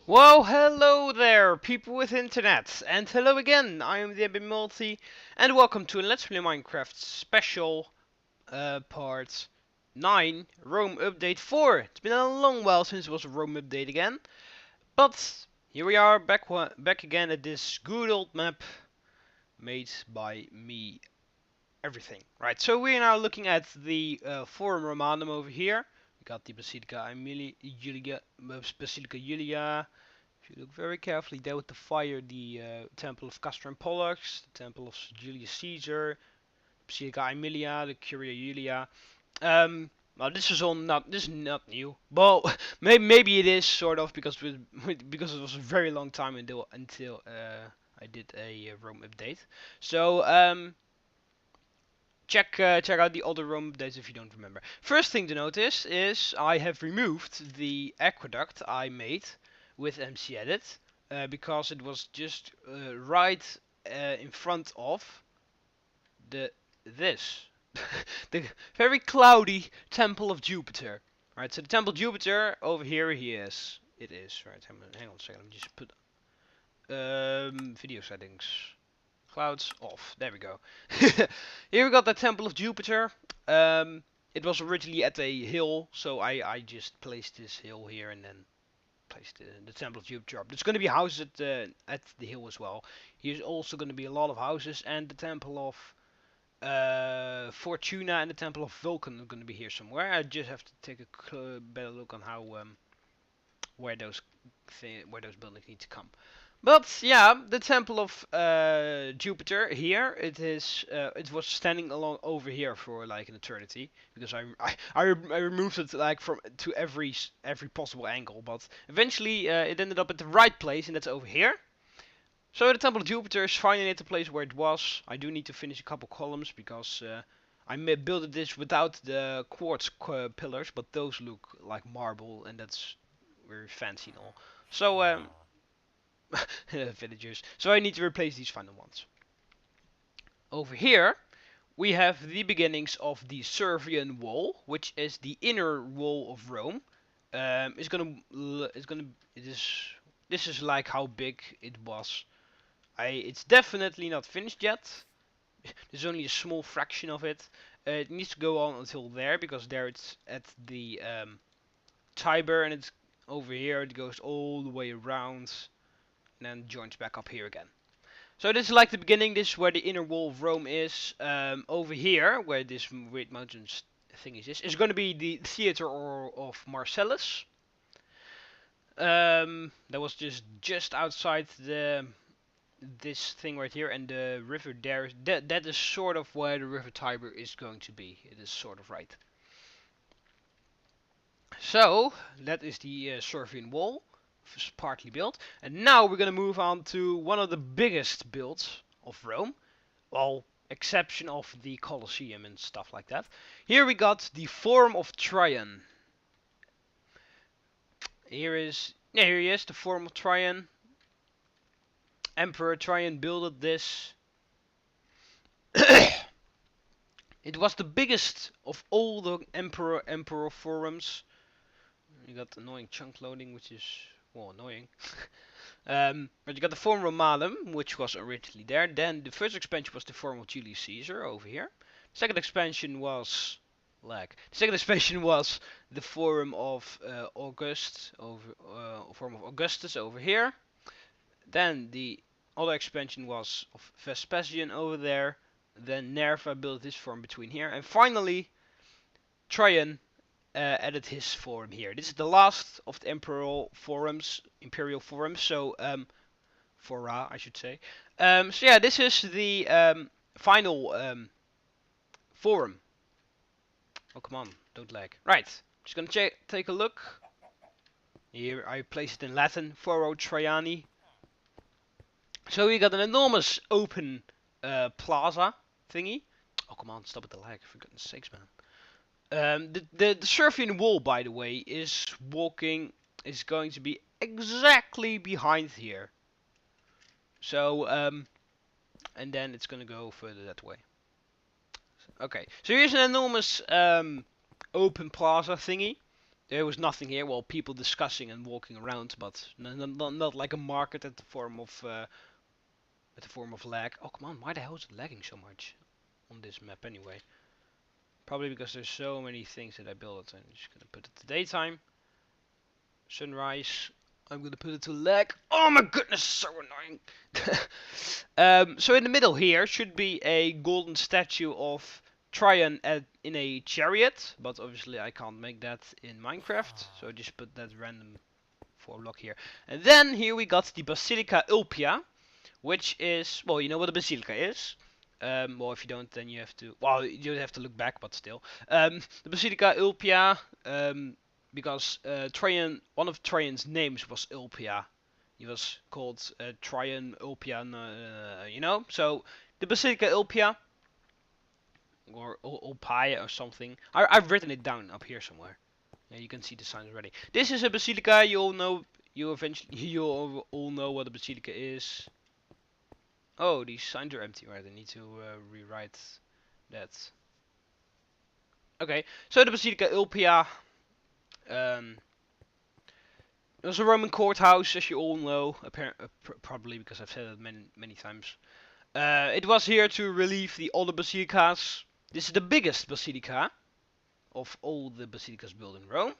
Well, hello there, people with internet, and hello again. I am TheMBmulti, and welcome to a Let's Play Minecraft special, part 9, Rome Update 4. It's been a long while since it was a Rome update again, but here we are, back again at this good old map made by me. Everything, right? So we're now looking at the Forum Romanum over here. We got the Basilica Julia. If you look very carefully, there with the fire, the Temple of Castor and Pollux, the Temple of Julius Caesar, Basilica Aemilia, the Curia Julia. Well, this is not new. Well, maybe it is sort of because because it was a very long time until I did a Rome update. So check out the other Rome updates if you don't remember. First thing to notice is I have removed the aqueduct I made with MC Edit because it was just right in front of this the very cloudy Temple of Jupiter. Right, so the Temple of Jupiter over here he is. It is right. Hang on a second. Let me just put video settings. Clouds off. There we go. Here we got the Temple of Jupiter. It was originally at a hill, so I just placed this hill here and then placed the Temple of Jupiter up. There's going to be houses at the hill as well. Here's also going to be a lot of houses, and the Temple of Fortuna and the Temple of Vulcan are going to be here somewhere. I just have to take a better look on how where those buildings need to come. But yeah, the Temple of Jupiter here, it was standing along over here for like an eternity because I removed it like from to every possible angle, but eventually it ended up at the right place, and that's over here. So the Temple of Jupiter is finally at the place where it was. I do need to finish a couple columns because I built this without the quartz pillars, but those look like marble, and that's very fancy and all. So villagers. So I need to replace these final ones. Over here, we have the beginnings of the Servian Wall, which is the inner wall of Rome. This is like how big it was. It's definitely not finished yet. There's only a small fraction of it. It needs to go on until there because there it's at the Tiber, and it's over here. It goes all the way around and then joins back up here again. So this is like the beginning. This is where the inner wall of Rome is. Over here, where this weird mountains thing is going to be the theater of Marcellus. That was just outside this thing right here, and the river there. That is sort of where the river Tiber is going to be. It is sort of right. So that is the Servian Wall. Partly built, and now we're gonna move on to one of the biggest builds of Rome, well, exception of the Colosseum and stuff like that. Here we got the Forum of Trajan. Here he is, the Forum of Trajan. Emperor Trajan built this. It was the biggest of all the emperor forums. You got annoying chunk loading, which is well, annoying. But you got the Forum Romanum, which was originally there. Then the first expansion was the Forum of Julius Caesar over here. Second expansion was the Forum of Forum of Augustus over here. Then the other expansion was of Vespasian over there. Then Nerva built this forum between here, and finally Trajan added his forum here. This is the last of the imperial forums, so fora I should say. So yeah, this is the final forum. Oh come on, don't lag. Right, just gonna take a look. Here I place it in Latin, Foro Traiani. So we got an enormous open plaza thingy. Oh come on, stop with the lag, for goodness sakes, man. The Servian Wall, by the way, is going to be exactly behind here. So and then it's gonna go further that way. Okay, so here's an enormous open plaza thingy. There was nothing here. Well, people discussing and walking around, but not like a market at the form of lag. Oh come on, why the hell is it lagging so much on this map anyway? Probably because there's so many things that I built. I'm just gonna put it to daytime. Sunrise. I'm gonna put it to lag. Oh my goodness, so annoying. So in the middle here should be a golden statue of Trajan in a chariot, but obviously I can't make that in Minecraft, so I just put that random 4 block here. And then here we got the Basilica Ulpia, which is, well, you know what a basilica is. Well, if you don't, then you have to, well, you don't have to look back, but still. The Basilica Ulpia, because Trajan, one of Trajan's names was Ulpia. He was called Trajan Ulpia, you know. So the Basilica Ulpia, or Ulpia or something. I've written it down up here somewhere. Yeah, you can see the signs already. This is a basilica. You all know. You all know what a basilica is. Oh, these signs are empty. Right, I need to rewrite that. Okay, so the Basilica Ulpia. It was a Roman courthouse, as you all know, probably because I've said it many times. It was here to relieve the other basilicas. This is the biggest basilica of all the basilicas built in Rome.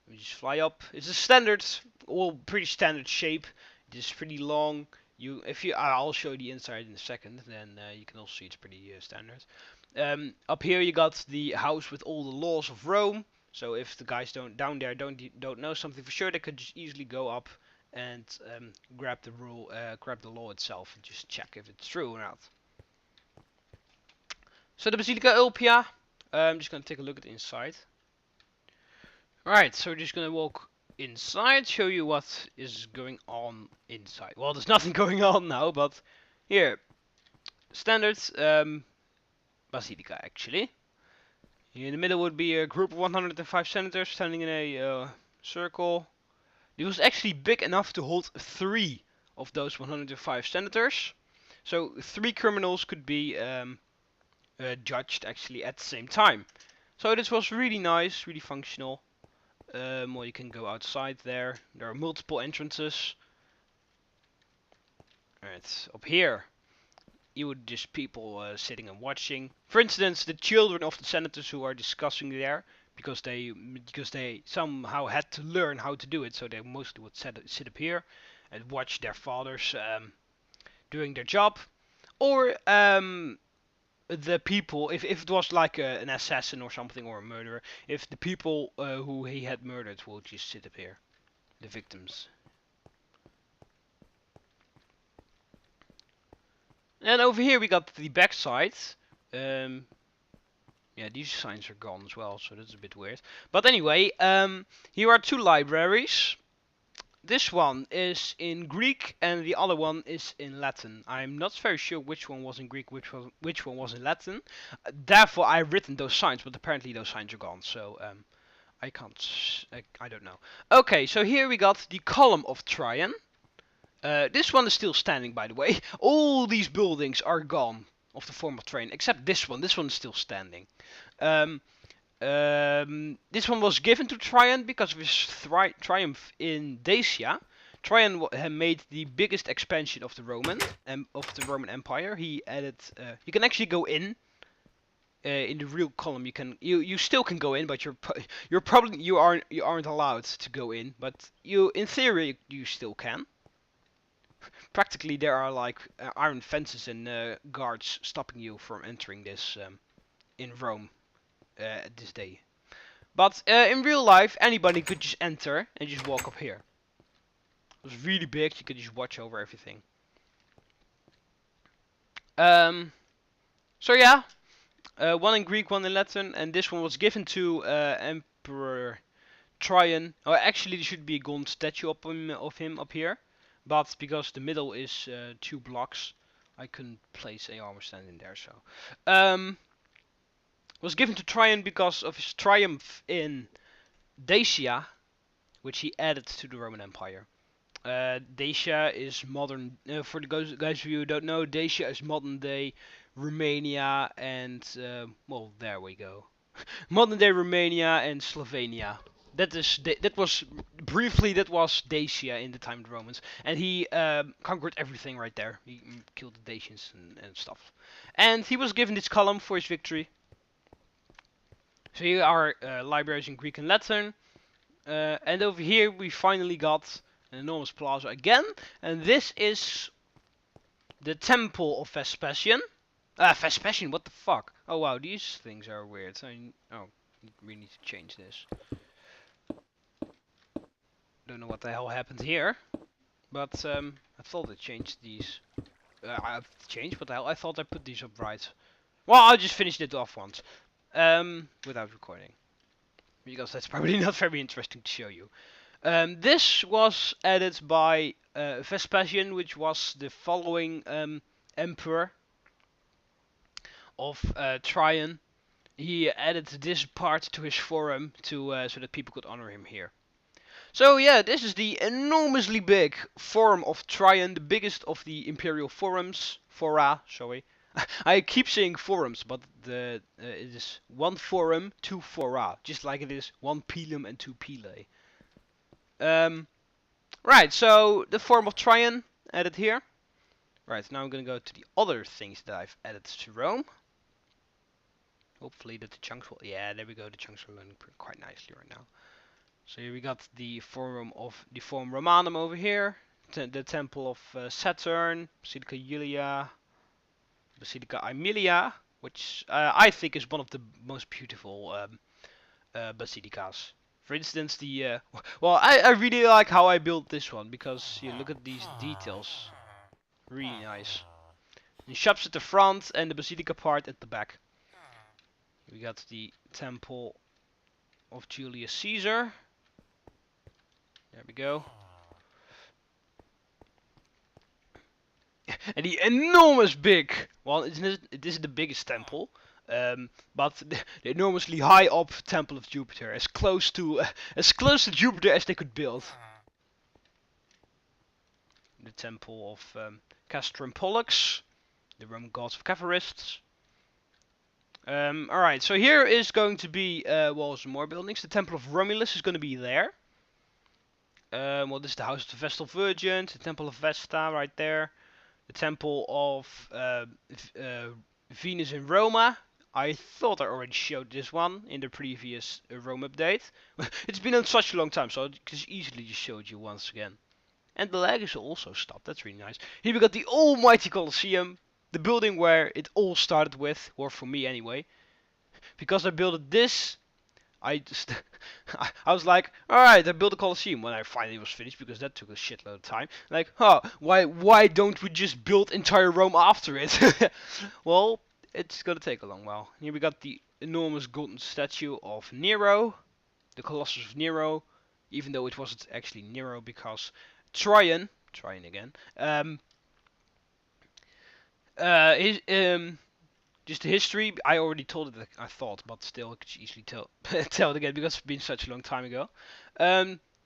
Let me just fly up. It's a standard, well, pretty standard shape. It is pretty long. I'll show you the inside in a second. Then you can also see it's pretty standard. Up here you got the house with all the laws of Rome. So if the guys down there don't know something for sure, they could just easily go up and grab the law itself, and just check if it's true or not. So the Basilica Ulpia. I'm just gonna take a look at the inside. Right, so we're just gonna walk inside, show you what is going on inside. Well, there's nothing going on now, but here, standard Basilica actually. In the middle would be a group of 105 senators standing in a circle. It was actually big enough to hold 3 of those 105 senators. So 3 criminals could be judged actually at the same time. So this was really nice, really functional. Well, you can go outside there. There are multiple entrances. Alright, up here you would just people sitting and watching. For instance, the children of the senators who are discussing there, because they somehow had to learn how to do it, so they mostly would sit up here and watch their fathers doing their job. Or the people, if it was like an assassin or something, or a murderer, if the people who he had murdered will just sit up here, the victims. And over here we got the backside. Yeah, these signs are gone as well, so that's a bit weird. But anyway, here are 2 libraries. This one is in Greek and the other one is in Latin. I'm not very sure which one was in Greek, which one was in Latin. Therefore, I've written those signs, but apparently those signs are gone. So I can't. I don't know. Okay, so here we got the Column of Trajan. This one is still standing, by the way. All these buildings are gone of the Forum of Trajan, except this one. This one is still standing. This one was given to Trajan because of his triumph in Dacia. Trajan made the biggest expansion of the Roman Empire. He added. You can actually go in the real column. You still can go in, but you aren't allowed to go in. But in theory you still can. Practically there are like iron fences and guards stopping you from entering this in Rome this day. But in real life anybody could just enter and just walk up here. It was really big, you could just watch over everything. So yeah, one in Greek, one in Latin, and this one was given to Emperor Trajan. Oh, actually there should be a golden statue of him up here. But because the middle is 2 blocks, I couldn't place a armor stand in there. So, was given to Trajan because of his triumph in Dacia, which he added to the Roman Empire. Dacia is modern. For the guys of you who don't know, Dacia is modern day Romania, and well, there we go. modern day Romania and Slovenia. That was Dacia in the time of the Romans, and he conquered everything right there. He killed the Dacians and stuff, and he was given this column for his victory. So here are libraries in Greek and Latin, and over here we finally got an enormous plaza again, and this is the Temple of Vespasian. Vespasian, what the fuck? Oh wow, these things are weird. We need to change this. Don't know what the hell happened here, but I thought I changed these. I've changed, what the hell? I thought I put these up right. Well, I'll just finish it off once, without recording, because that's probably not very interesting to show you. This was added by Vespasian, which was the following emperor of Trajan. He added this part to his forum so that people could honor him here. So yeah, this is the enormously big Forum of Trajan, the biggest of the Imperial Forums. Fora, sorry. I keep saying forums, but it is one forum, two fora, just like it is one pilum and two pilae. Right, so the Forum of Trajan added here. Right, now I'm gonna go to the other things that I've added to Rome. Hopefully that the chunks will, yeah, there we go, the chunks are learning quite nicely right now. So here we got the Forum Romanum over here, the Temple of Saturn, Basilica Julia, Basilica Aemilia, which I think is one of the most beautiful basilicas. For instance, well, I really like how I built this one, because you look at these details, really nice. The shops at the front and the basilica part at the back. We got the Temple of Julius Caesar. There we go. And the enormous big, well, this is the biggest temple, but the enormously high up Temple of Jupiter, as close to Jupiter as they could build. The Temple of Castor and Pollux, the Roman gods of Cavarists. Alright, so here is going to be, well, some more buildings. The Temple of Romulus is going to be there. Well, this is the House of the Vestal Virgin, the Temple of Vesta right there. The Temple of Venus in Roma. I thought I already showed this one in the previous Rome update. It's been on such a long time, so I just easily just showed you once again. And the lag is also stopped, that's really nice. Here we got the almighty Colosseum. The building where it all started with, or for me anyway. Because I built this, I was like, alright, I built a Colosseum when I finally was finished, because that took a shitload of time. Like, huh, why don't we just build entire Rome after it? Well, it's gonna take a long while. Here we got the enormous golden statue of Nero, the Colossus of Nero, even though it wasn't actually Nero, because Trajan again, just the history, I already told it, I thought, but still I could easily tell it again because it's been such a long time ago.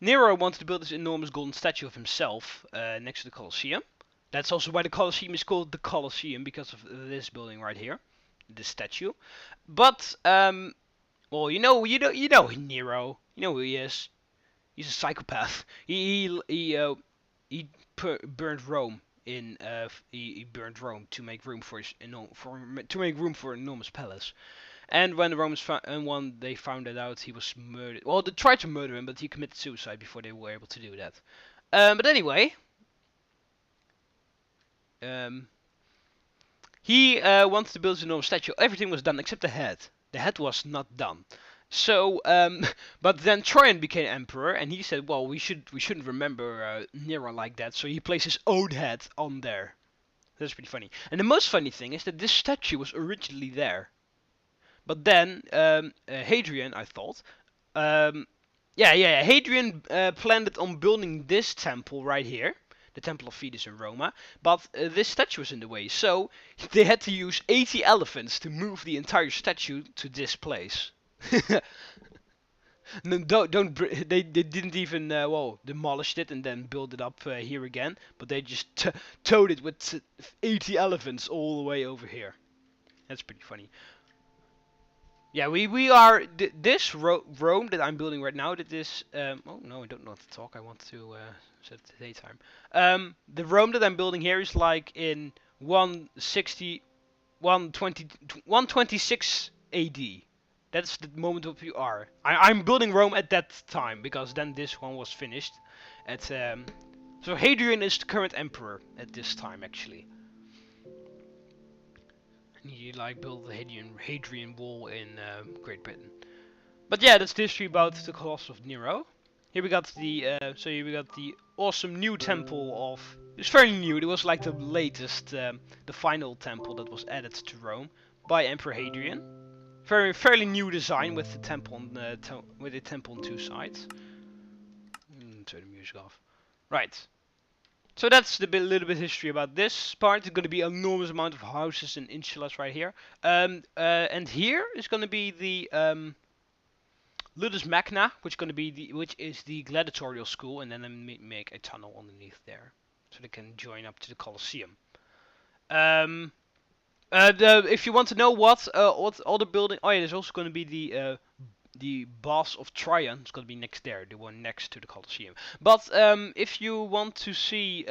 Nero wanted to build this enormous golden statue of himself next to the Colosseum. That's also why the Colosseum is called the Colosseum, because of this building right here, this statue. But well, you know Nero, you know who he is. He's a psychopath. He burned Rome. He burned Rome to make room for an enormous palace. And when the Romans when they found that out, he was murdered. Well, they tried to murder him, but he committed suicide before they were able to do that. But anyway, he wanted to build an enormous statue. Everything was done except the head. The head was not done. So, but then Trajan became emperor, and he said, well, we shouldn't remember Nero like that, so he placed his own head on there. That's pretty funny. And the most funny thing is that this statue was originally there. But then, Hadrian, I thought, Hadrian planned on building this temple right here, the Temple of Venus in Roma, but this statue was in the way, so they had to use 80 elephants to move the entire statue to this place. No, they didn't even demolished it and then build it up here again, but they just towed it with 80 elephants all the way over here. That's pretty funny. Yeah, we are this Rome that I'm building right now. That is oh no, I don't know what to talk. I want to set the daytime. The Rome that I'm building here is like in 160, 120, 126 AD. That's the moment of we are. I'm building Rome at that time because then this one was finished. At so Hadrian is the current emperor at this time actually. And he like built the Hadrian Wall in Great Britain. But yeah, that's the history about the Colossus of Nero. Here we got the here we got the awesome new temple of. It's fairly new. It was like the latest, the final temple that was added to Rome by Emperor Hadrian. Fairly new design with the temple on two sides. Turn the music off. Right. So that's the little bit history about this part. It's going to be an enormous amount of houses and insulas right here. And here is going to be the Ludus Magna, which is the gladitorial school, and then I make a tunnel underneath there, so they can join up to the Colosseum. If you want to know what all the building, oh yeah, there's also going to be the Baths of Trajan. It's going to be next there, the one next to the Colosseum. But if you want to see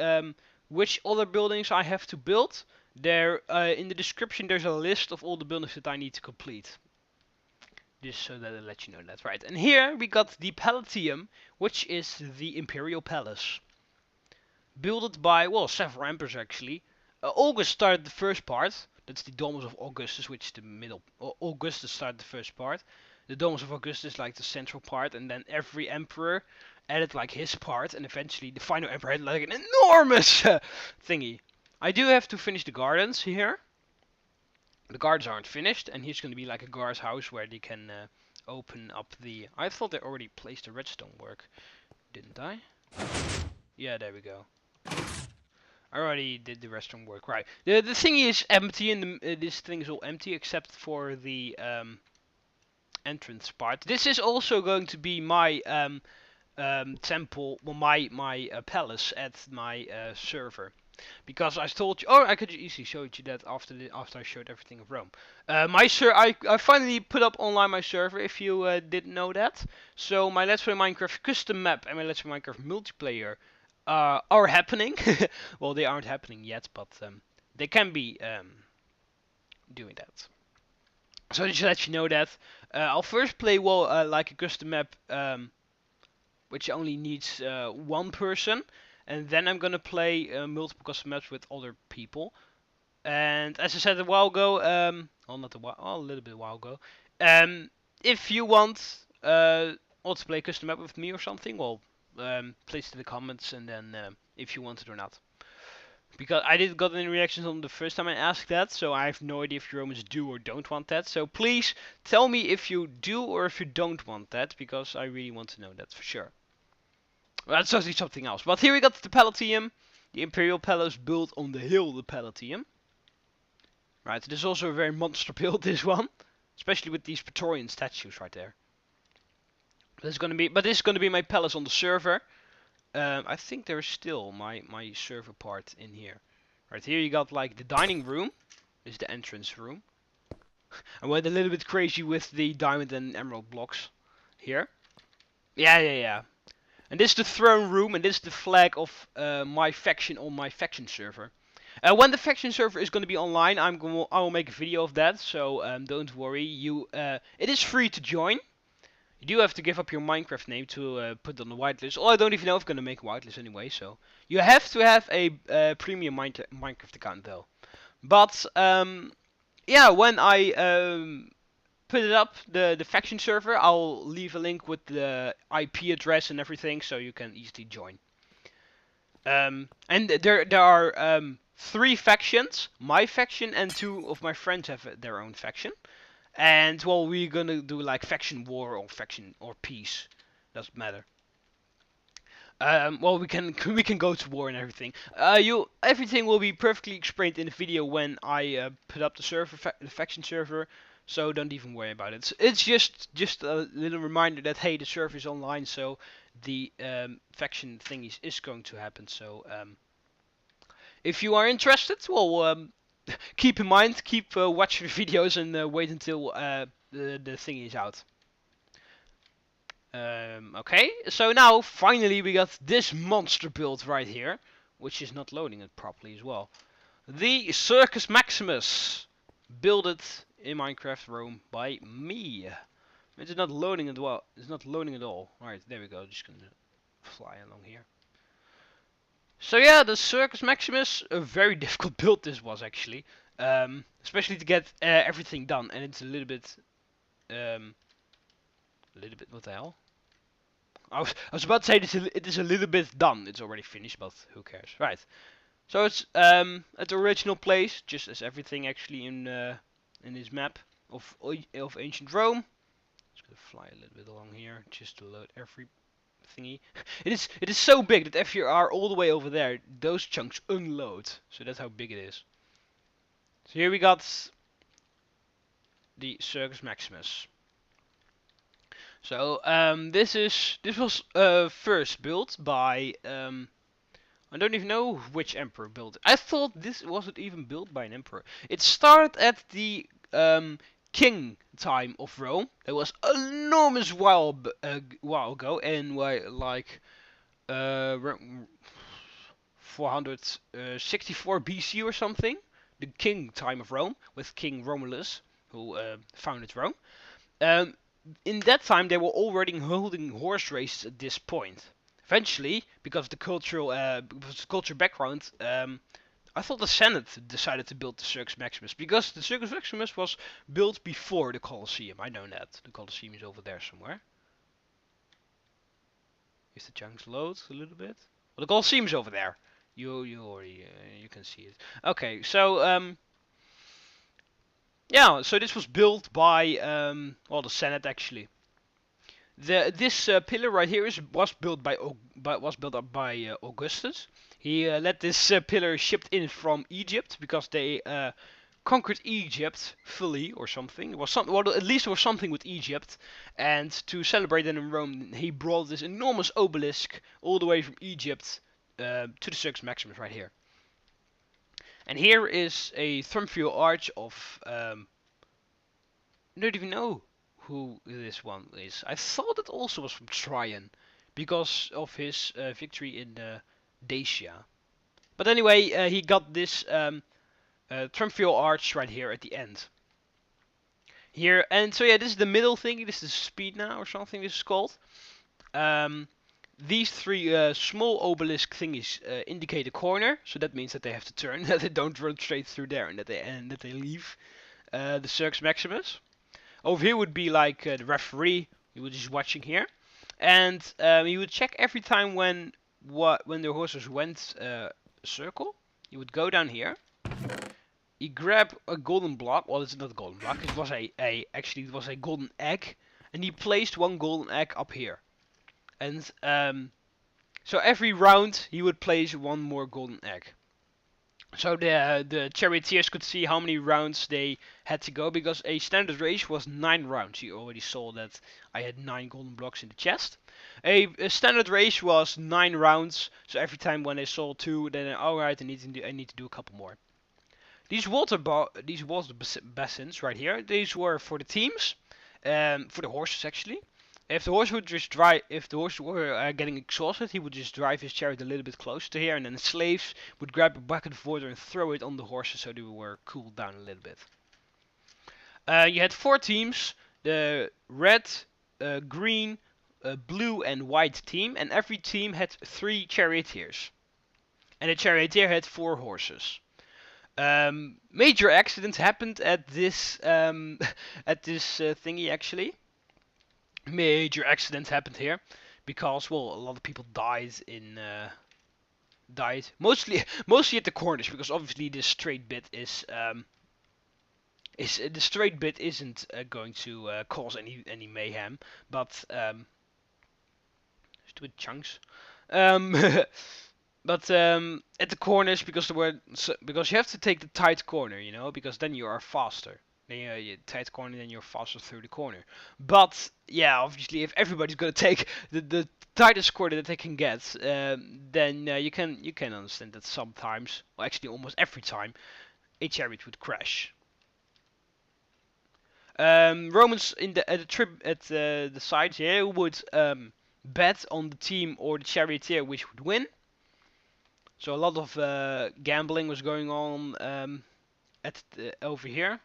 which other buildings I have to build, there in the description there's a list of all the buildings that I need to complete. Just so that I let you know that. Right, and here we got the Palatium, which is the Imperial Palace. Built by, well, several emperors actually. August started the first part. That's the Domus of Augustus, which is the middle. Augustus started the first part. The Domus of Augustus like the central part, and then every emperor added like his part, and eventually the final emperor had like an enormous thingy. I do have to finish the gardens here. The guards aren't finished, and here's going to be like a guard's house where they can open up the. I thought they already placed the redstone work, didn't I? Yeah, there we go. I already did the redstone work, right? The thingy is empty, and this thing is all empty except for the entrance part. This is also going to be my temple, well, my palace at my server. Because I told you, oh, I could easily show you that after I showed everything of Rome. I finally put up online my server. If you didn't know that, so my Let's Play Minecraft custom map and my Let's Play Minecraft multiplayer are happening. Well, they aren't happening yet, but they can be doing that. So just to let you know that I'll first play like a custom map, which only needs one person. And then I'm gonna play multiple custom maps with other people. And as I said a while ago, well, not a while, a little bit a while ago, if you want also play a custom map with me or something, well, place it in the comments, and then if you want it or not. Because I didn't got any reactions on the first time I asked that, so I have no idea if you Romans do or don't want that. So please tell me if you do or if you don't want that, because I really want to know that for sure. Well, that's totally something else. But here we got the Palatium, the Imperial Palace built on the hill, the Palatium. Right, this is also a very monster build, this one. Especially with these Praetorian statues right there. This is gonna be my palace on the server. I think there's still my server part in here. Right here you got like the dining room. This is the entrance room. I went a little bit crazy with the diamond and emerald blocks here. Yeah. And this is the throne room, and this is the flag of my faction on my faction server. When the faction server is going to be online, I will make a video of that. So don't worry. It is free to join. You do have to give up your Minecraft name to put on the whitelist. Oh, I don't even know if I'm going to make a whitelist anyway. So you have to have a premium Minecraft account though. But yeah, when I put it up, the faction server, I'll leave a link with the IP address and everything, so you can easily join. And there are 3 factions. My faction and 2 of my friends have their own faction. And well, we're gonna do like faction war or faction or peace. Doesn't matter. Well, we can go to war and everything. Everything will be perfectly explained in the video when I put up the server, the faction server. So don't even worry about it. It's just a little reminder that hey, the server is online, so the faction thing is going to happen. So if you are interested, well, keep in mind, keep watching the videos and wait until the thingy is out. Okay, so now finally we got this monster built right here, which is not loading it properly as well. The Circus Maximus, built it in Minecraft Rome by me. It's not loading it well. It's not loading at all. Alright, there we go. Just gonna fly along here. So yeah, the Circus Maximus, a very difficult build this was actually. Especially to get everything done, and it's a little bit, what the hell? I was about to say it is a little bit done. It's already finished, but who cares, right? So it's at the original place, just as everything actually in this map of ancient Rome. Just gonna fly a little bit along here, just to load every thingy. It is so big that if you are all the way over there, those chunks unload. So that's how big it is. So here we got the Circus Maximus. So this was first built by I don't even know which emperor built it. I thought this wasn't even built by an emperor. It started at the king time of Rome. It was enormous while ago, and like 464 BC or something. The king time of Rome with King Romulus, who founded Rome. In that time, they were already holding horse races at this point. Eventually, because of the cultural background, I thought the Senate decided to build the Circus Maximus, because the Circus Maximus was built before the Colosseum. I know that. The Colosseum is over there somewhere. If the chunks load a little bit. Well, the Colosseum is over there. You already you can see it. Okay, so yeah, so this was built by well, the Senate actually. This pillar right here was built up by Augustus. He let this pillar shipped in from Egypt because they conquered Egypt fully or something. It was well, at least there was something with Egypt. And to celebrate it in Rome, he brought this enormous obelisk all the way from Egypt to the Circus Maximus right here. And here is a triumphal arch of I don't even know who this one is. I thought it also was from Trajan because of his victory in Dacia. But anyway, he got this triumphal arch right here at the end. Here, and so yeah, this is the middle thing. This is speed now or something. This is called. These three small obelisk thingies indicate a corner, so that means that they have to turn, that they don't run straight through there, and that they leave the Circus Maximus. Over here would be like the referee. He was just watching here, and he would check every time when the horses went a circle. He would go down here. He grabbed a golden block. Well, it's not a golden block. It was actually it was a golden egg, and he placed one golden egg up here. And so every round he would place one more golden egg. So the charioteers could see how many rounds they had to go, because a standard race was 9 rounds. You already saw that I had 9 golden blocks in the chest. A standard race was 9 rounds. So every time when they saw 2, then alright, I need to do a couple more. These water basins right here, these were for the teams, for the horses actually. If the horse were getting exhausted, he would just drive his chariot a little bit closer to here, and then the slaves would grab a bucket of water and throw it on the horses so they were cooled down a little bit. You had 4 teams: the red, green, blue, and white team, and every team had 3 charioteers, and the charioteer had 4 horses. Major accidents happened at this thingy actually. Major accidents happened here because, well, a lot of people died mostly at the corners, because obviously this straight bit isn't going to cause any mayhem, but stupid chunks. But at the corners, because because you have to take the tight corner, you know, because then you are faster. Then you tight corner, then you're faster through the corner. But yeah, obviously, if everybody's gonna take the tightest corner that they can get, then you can understand that sometimes, well, actually almost every time, a chariot would crash. Romans in the sides here would bet on the team or the charioteer which would win. So a lot of gambling was going on over here.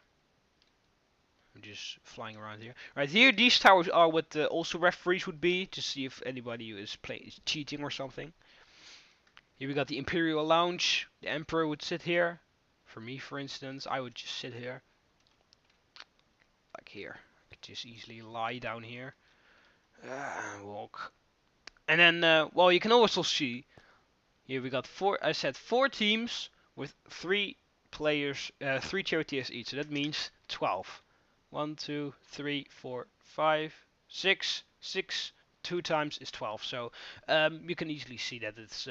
I'm just flying around here. Right here, these towers are what also referees would be to see if anybody is cheating or something. Here we got the Imperial Lounge. The Emperor would sit here. For me, for instance, I would just sit here. Like here. I could just easily lie down here. Walk. And then, well, you can also see. Here we got four teams with 3 players, 3 charioteers each. So that means 12. 1, 2, 3, 4, 5, 6. 6 2 times is 12. So you can easily see that it's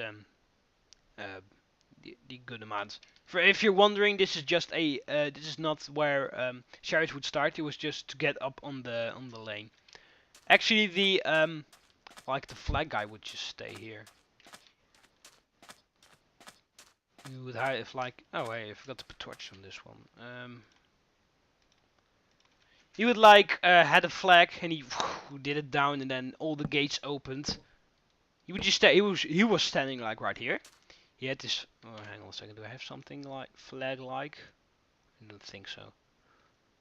the good amount. For if you're wondering, this is just this is not where chariots would start. It was just to get up on the lane. Actually, the like the flag guy would just stay here. You would hide if like hey, I forgot to put torch on this one. He would like had a flag and he did it down and then all the gates opened. He would just stay. He was standing like right here. He had this. Oh, hang on a second. Do I have something like flag like? I don't think so.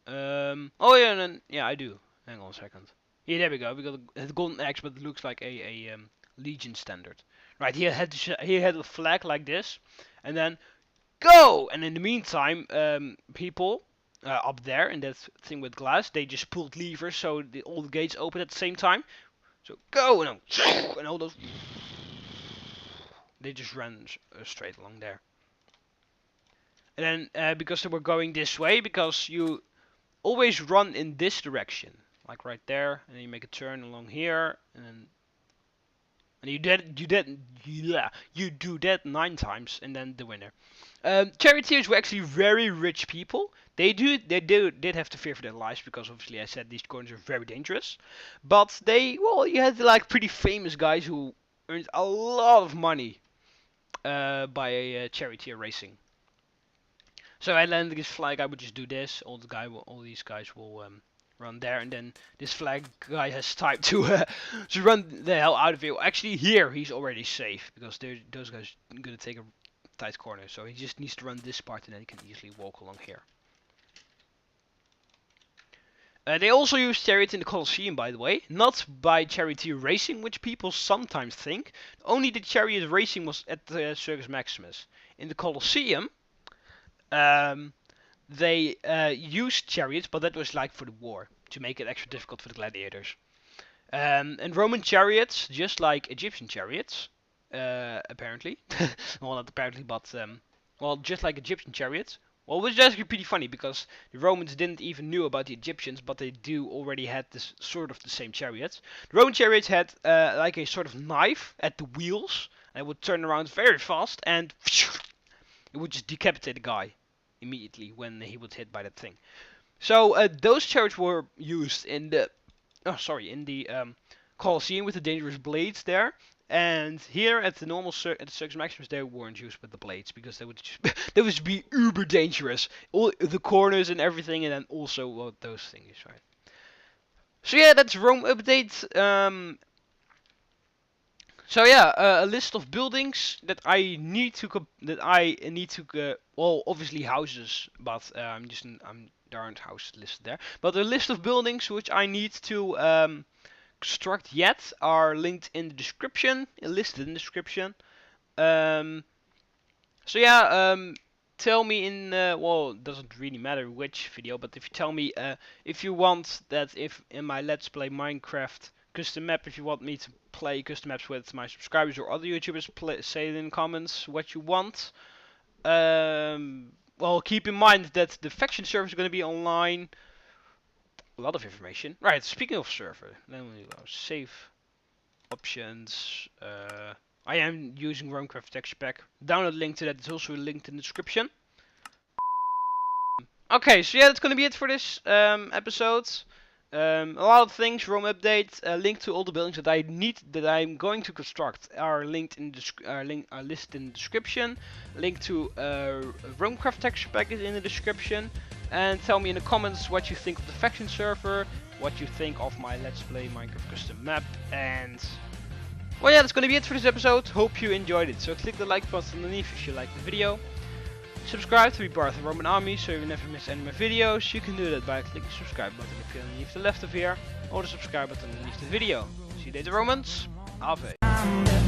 Oh yeah, and then yeah, I do. Hang on a second. Yeah, there we go. We got a golden axe, but it looks like a legion standard. Right, he had a flag like this, and then go. And in the meantime, people up there in that thing with glass, they just pulled levers so all the gates open at the same time. So go and then, and all those. They just ran straight along there. And then because they were going this way, because you always run in this direction, like right there, and then you make a turn along here, and you do that 9 times, and then the winner. Charioteers were actually very rich people. They did have to fear for their lives because obviously I said these corners are very dangerous. But you had like pretty famous guys who earned a lot of money by charioteer racing. So I landed this flag. I would just do this. All these guys will run there, and then this flag guy has time to run the hell out of it. Actually, here he's already safe because those guys are gonna take a tight corner. So he just needs to run this part, and then he can easily walk along here. They also use chariots in the Colosseum, by the way, not by charioteer racing, which people sometimes think. Only the chariot racing was at the Circus Maximus. In the Colosseum, they used chariots, but that was like for the war, to make it extra difficult for the gladiators. And Roman chariots, just like Egyptian chariots, apparently, well not apparently, but well just like Egyptian chariots. Well, which is actually pretty funny because the Romans didn't even knew about the Egyptians, but they already had this sort of the same chariots. The Roman chariots had like a sort of knife at the wheels, and it would turn around very fast, and it would just decapitate the guy immediately when he was hit by that thing. So those chariots were used in the Colosseum with the dangerous blades there. And here at the normal at the Circus Maximus, they weren't used with the blades because they would just be uber dangerous. All the corners and everything, and then also those things, right? So yeah, that's Rome update. So yeah, a list of buildings that I need to well, obviously houses, but there aren't houses listed there. But a list of buildings which I need to construct yet are linked in the description, listed in the description. So yeah, tell me in well, it doesn't really matter which video, but if you tell me if you want that if in my Let's Play Minecraft custom map, if you want me to play custom maps with my subscribers or other YouTubers, say it in the comments what you want. Well, keep in mind that the faction server is going to be online. A lot of information. Right, speaking of server, then we go save options. I am using Romecraft texture pack. Download link to that is also linked in the description. Okay, so yeah, that's gonna be it for this episode. A lot of things, Rome update, link to all the buildings that I'm going to construct are linked in are listed in the description. Link to Romecraft texture pack is in the description. And tell me in the comments what you think of the faction server, what you think of my Let's Play Minecraft custom map, and well, yeah, that's gonna be it for this episode. Hope you enjoyed it. So click the like button underneath if you liked the video. Subscribe to be part of the Roman army so you never miss any of my videos. You can do that by clicking the subscribe button if you're underneath the left of here, or the subscribe button underneath the video. See you later, Romans. Ave.